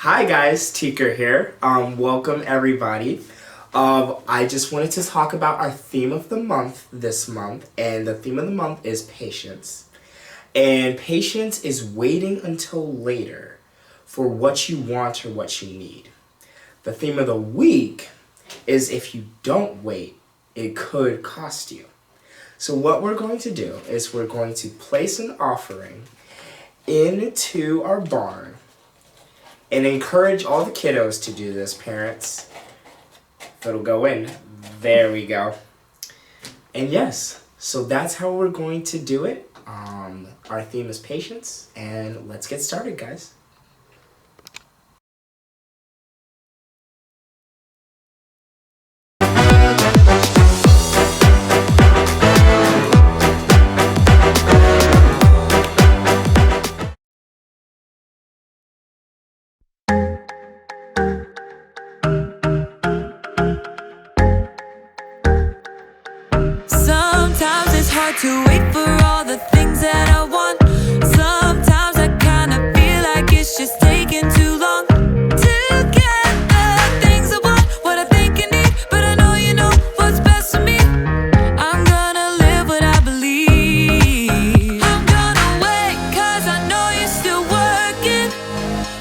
Hi guys, Teaker here. Welcome everybody. I just wanted to talk about our theme of the month this month, and the theme of the month is patience. And patience is waiting until later for what you want or what you need. The theme of the week is if you don't wait, it could cost you. So what we're going to do is we're going to place an offering into our barn and encourage all the kiddos to do this, parents. It'll go in. There we go. And yes, so that's how we're going to do it. Our theme is patience, and let's get started, guys. Sometimes it's hard to wait for all the things that I want. Sometimes I kinda feel like it's just taking too long to get the things I want, what I think I need. But I know you know what's best for me. I'm gonna live what I believe. I'm gonna wait cause I know you're still working.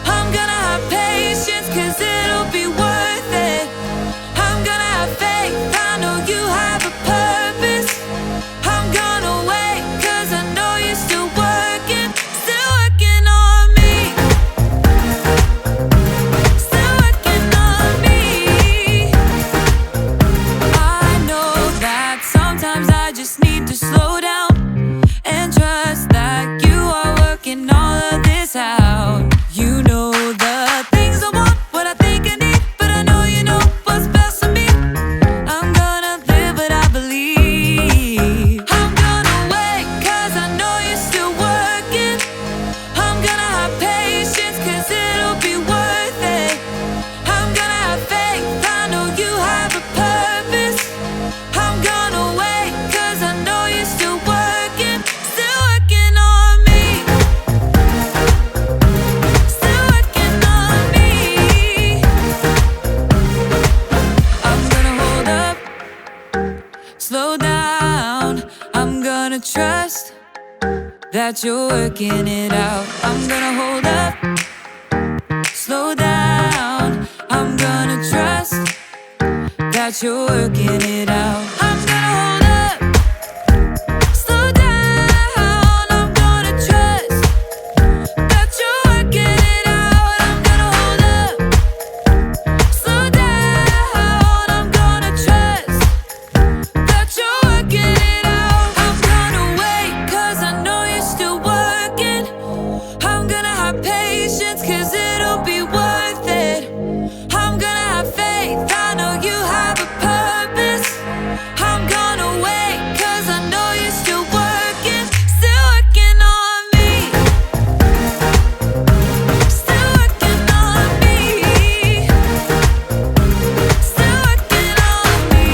I'm gonna have patience cause it'll be worth it. I'm gonna have faith, I know you have a purpose. I'm gonna wait cause I know you're still working on me. Still working on me. I know that sometimes I just need to slow down and trust that you are working all of this out. You know the things I want, what I think I need, but I know you know what's best for me. I'm gonna live what I believe. I'm gonna wait cause I know you're still working. I'm gonna have patience cause it'll be worth it. I'm gonna have faith, I know you have a purpose. I'm gonna wait cause I know you're still working on me. Still working on me. I'm gonna hold up, slow down. I'm gonna trust that you're working it out. I'm gonna hold up, slow down. I'm gonna trust that you're working it out. I'm gonna hold up, slow down. I'm gonna trust that you're working it out. I'm gonna hold up, slow down. I'm gonna trust that you're working it out. I'm gonna wait cause I know you're still working. I'm gonna have patience cause it'll be worth it. I'm gonna have faith, I know you have a purpose. I'm gonna wait cause I know you're still working on me. Still working on me. Still working on me.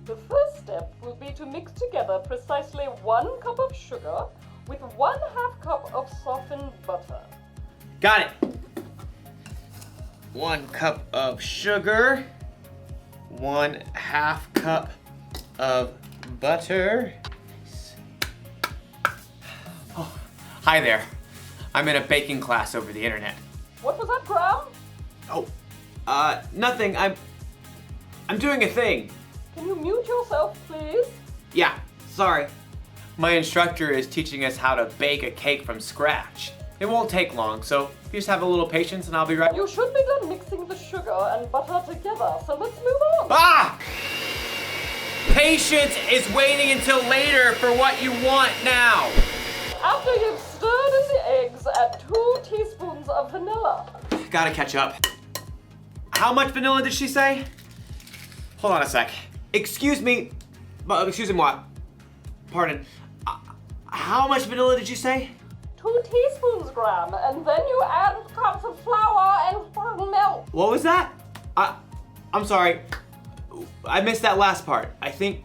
The first step will be to mix together precisely 1 cup of sugar with 1/2 cup of softened butter. Got it. 1 cup of sugar, 1/2 cup of butter. Oh, hi there. I'm in a baking class over the internet. What was that, Graham? Oh, nothing. I'm doing a thing. Can you mute yourself, please? Yeah, sorry. My instructor is teaching us how to bake a cake from scratch. It won't take long, so you just have a little patience and I'll be right. You should be done mixing the sugar and butter together, so let's move on. Ah! Patience is waiting until later for what you want now. After you've stirred in the eggs, add 2 teaspoons of vanilla. Gotta catch up. How much vanilla did she say? Hold on a sec. Excuse me, excusez-moi. pardon. How much vanilla did you say? 2 teaspoons, Graham, and then you add cups of flour and milk. What was that? I'm sorry. I missed that last part. I think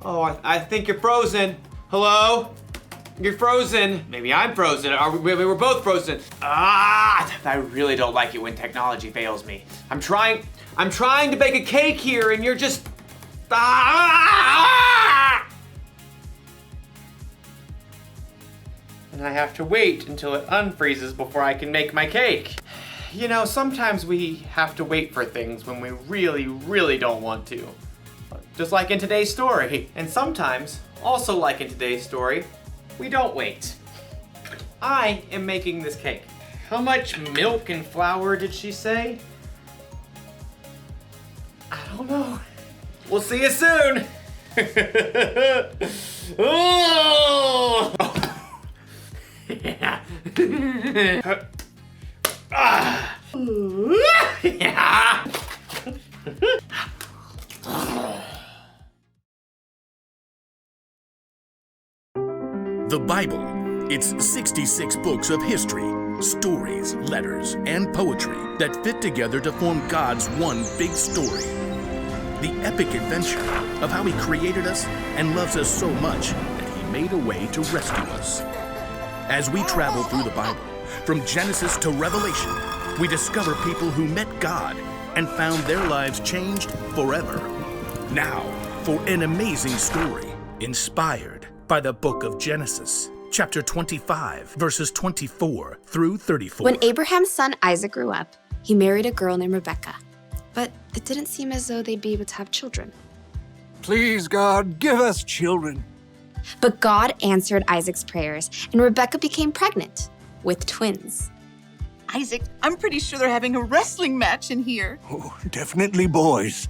you're frozen. Hello? You're frozen. Maybe I'm frozen. Maybe we're both frozen. I really don't like it when technology fails me. I'm trying to bake a cake here and you're just... And I have to wait until it unfreezes before I can make my cake. You know, sometimes we have to wait for things when we really, really don't want to. Just like in today's story. And sometimes, also like in today's story, we don't wait. I am making this cake. How much milk and flour did she say? I don't know. We'll see you soon. Oh! Yeah. Yeah. The Bible. It's 66 books of history, stories, letters, and poetry that fit together to form God's one big story. The epic adventure of how He created us and loves us so much that He made a way to rescue us. As we travel through the Bible, from Genesis to Revelation, we discover people who met God and found their lives changed forever. Now, for an amazing story inspired by the book of Genesis, chapter 25, verses 24 through 34. When Abraham's son Isaac grew up, he married a girl named Rebecca. But it didn't seem as though they'd be able to have children. Please, God, give us children. But God answered Isaac's prayers, and Rebecca became pregnant with twins. Isaac, I'm pretty sure they're having a wrestling match in here. Oh, definitely boys.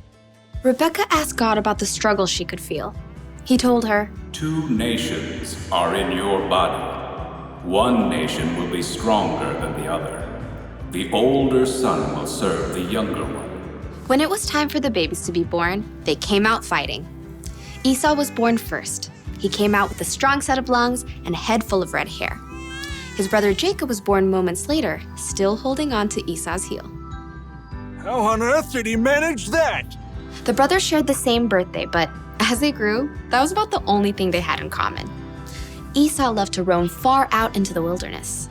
Rebecca asked God about the struggle she could feel. He told her, 2 nations are in your body. One nation will be stronger than the other. The older son will serve the younger one. When it was time for the babies to be born, they came out fighting. Esau was born first. He came out with a strong set of lungs and a head full of red hair. His brother Jacob was born moments later, still holding on to Esau's heel. How on earth did he manage that? The brothers shared the same birthday, but as they grew, that was about the only thing they had in common. Esau loved to roam far out into the wilderness.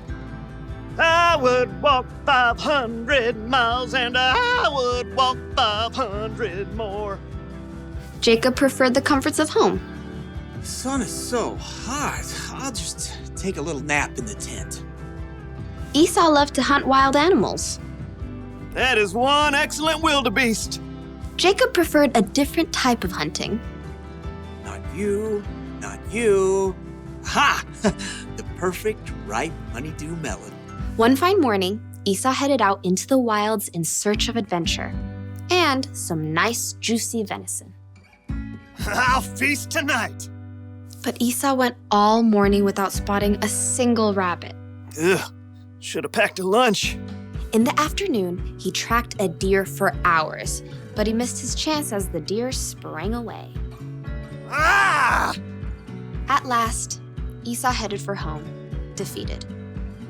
I would walk 500 miles and I would walk 500 more. Jacob preferred the comforts of home. The sun is so hot. I'll just take a little nap in the tent. Esau loved to hunt wild animals. That is one excellent wildebeest. Jacob preferred a different type of hunting. Not you, not you. Ha! The perfect ripe honeydew melon. One fine morning, Esau headed out into the wilds in search of adventure and some nice, juicy venison. I'll feast tonight. But Esau went all morning without spotting a single rabbit. Ugh, should have packed a lunch. In the afternoon, he tracked a deer for hours, but he missed his chance as the deer sprang away. Ah! At last, Esau headed for home, defeated.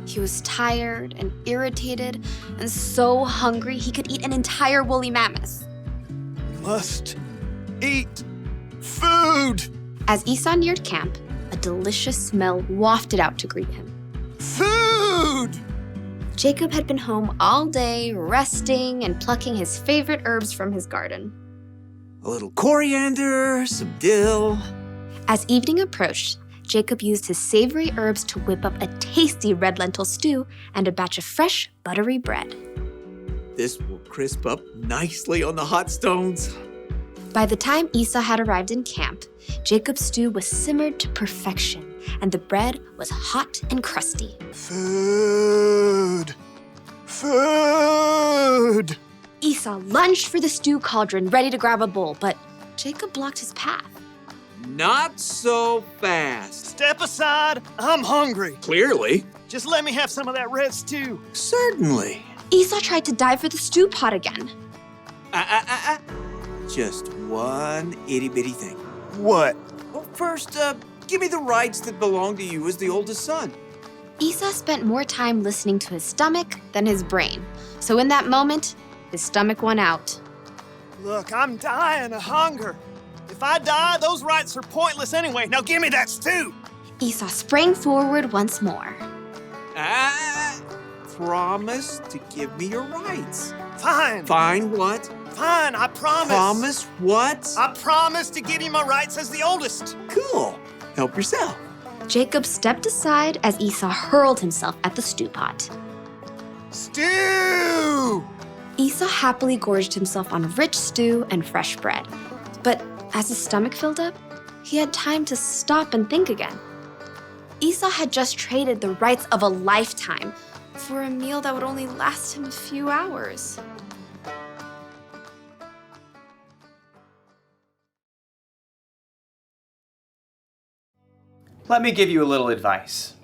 He was tired and irritated and so hungry he could eat an entire woolly mammoth. Must eat food. As Esau neared camp, a delicious smell wafted out to greet him. Food! Jacob had been home all day, resting and plucking his favorite herbs from his garden. A little coriander, some dill. As evening approached, Jacob used his savory herbs to whip up a tasty red lentil stew and a batch of fresh, buttery bread. This will crisp up nicely on the hot stones. By the time Esau had arrived in camp, Jacob's stew was simmered to perfection, and the bread was hot and crusty. Food! Food! Esau lunged for the stew cauldron, ready to grab a bowl, but Jacob blocked his path. Not so fast. Step aside, I'm hungry. Clearly. Just let me have some of that red stew. Certainly. Esau tried to dive for the stew pot again. Just one itty-bitty thing. What? Well, first, Give me the rights that belong to you as the oldest son. Esau spent more time listening to his stomach than his brain. So in that moment, his stomach won out. Look, I'm dying of hunger. If I die, those rights are pointless anyway. Now give me that stew. Esau sprang forward once more. Promise to give me your rights. Fine. Fine what? Fine, I promise. Promise what? I promise to give you my rights as the oldest. Cool. Help yourself. Jacob stepped aside as Esau hurled himself at the stew pot. Stew! Esau happily gorged himself on rich stew and fresh bread. But as his stomach filled up, he had time to stop and think again. Esau had just traded the rights of a lifetime for a meal that would only last him a few hours. Let me give you a little advice.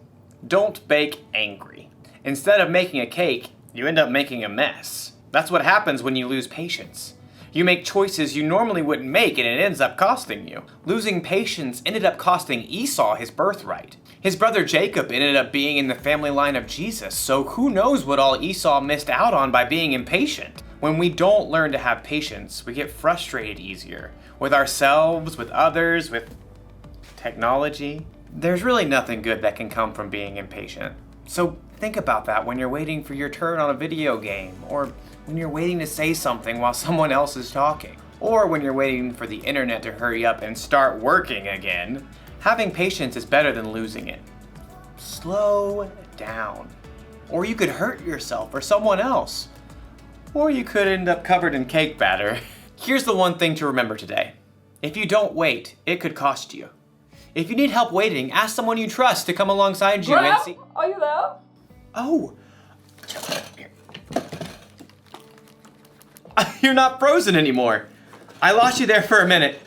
Don't bake angry. Instead of making a cake, you end up making a mess. That's what happens when you lose patience. You make choices you normally wouldn't make and it ends up costing you. Losing patience ended up costing Esau his birthright. His brother Jacob ended up being in the family line of Jesus, so who knows what all Esau missed out on by being impatient. When we don't learn to have patience, we get frustrated easier. With ourselves, with others, with technology. There's really nothing good that can come from being impatient. So think about that when you're waiting for your turn on a video game, or when you're waiting to say something while someone else is talking, or when you're waiting for the internet to hurry up and start working again. Having patience is better than losing it. Slow down. Or you could hurt yourself or someone else. Or you could end up covered in cake batter. Here's the one thing to remember today. If you don't wait, it could cost you. If you need help waiting, ask someone you trust to come alongside you and see. Are you there? Oh. You're not frozen anymore. I lost you there for a minute.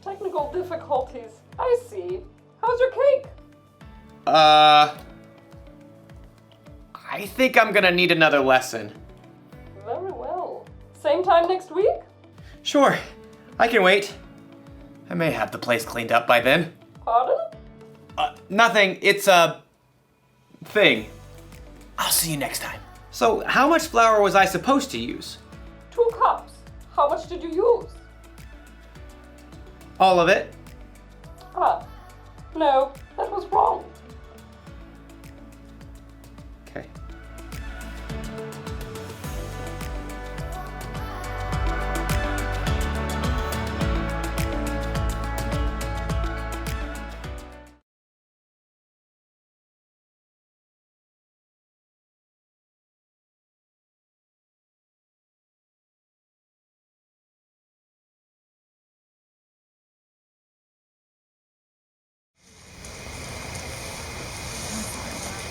Technical difficulties. I see. How's your cake? I think I'm gonna need another lesson. Very well. Same time next week? Sure, I can wait. I may have the place cleaned up by then. Pardon? Nothing, it's a thing. I'll see you next time. So, how much flour was I supposed to use? 2 cups. How much did you use? All of it. No, that was wrong. Okay.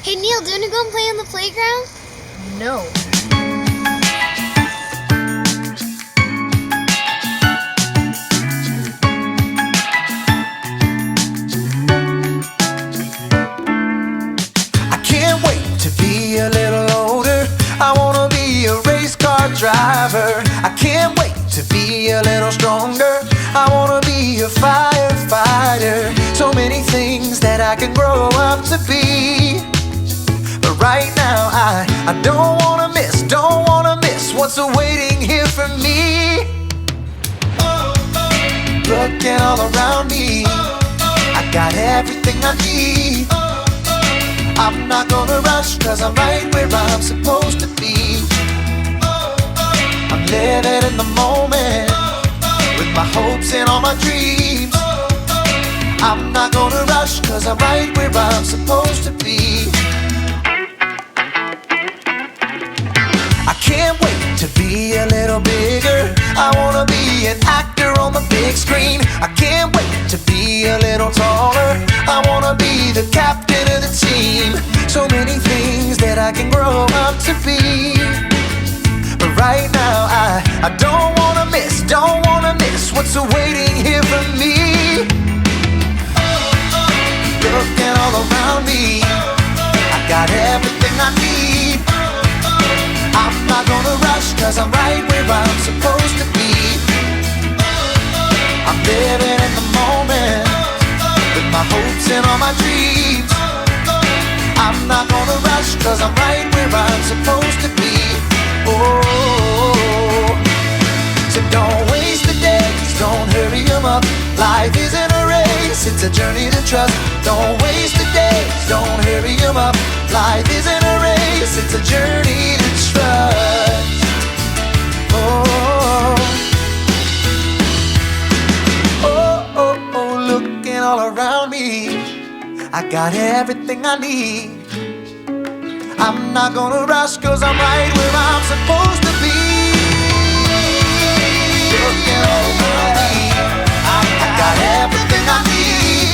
Hey Neil, do you want to go and play on the playground? No. I can't wait to be a little older. I wanna be a race car driver. I can't wait to be a little stronger. I wanna be a firefighter. So many things that I can grow up to be. But right now I don't wanna miss what's awaiting here for me. Looking all around me, I got everything I need. I'm not gonna rush, cause I'm right where I'm supposed to be. I'm living in the moment, with my hopes and all my dreams. I'm not gonna rush, cause I'm right where I'm supposed to be. I can't wait to be a little bigger. I wanna be an actor on the big screen. I can't wait to be a little taller. I wanna be the captain of the team. So many things that I can grow up to be. But right now I don't wanna miss what's awaiting here for me. Looking all around me, I got everything I need. I'm not gonna rush, cause I'm right where I'm supposed to be. I'm living in the moment, with my whole hopes and all my dreams. I'm not gonna rush, cause I'm right where I'm supposed to be. Oh, so don't waste the days, don't hurry them up. Life isn't a race, it's a journey to trust. Don't waste the days, don't hurry them up. Life isn't a race, it's a journey to trust. Oh, oh, oh, oh, looking all around me, I got everything I need. I'm not gonna rush, cause I'm right where I'm supposed to be. Looking all around me, I got everything I need.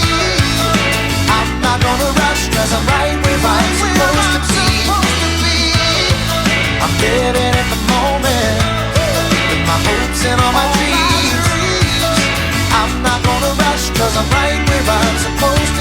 I'm not gonna rush, cause I'm right where I'm supposed to be. I'm living in the moment, with my hopes and all my dreams. I'm not gonna rush, cause I'm right where I'm supposed to be.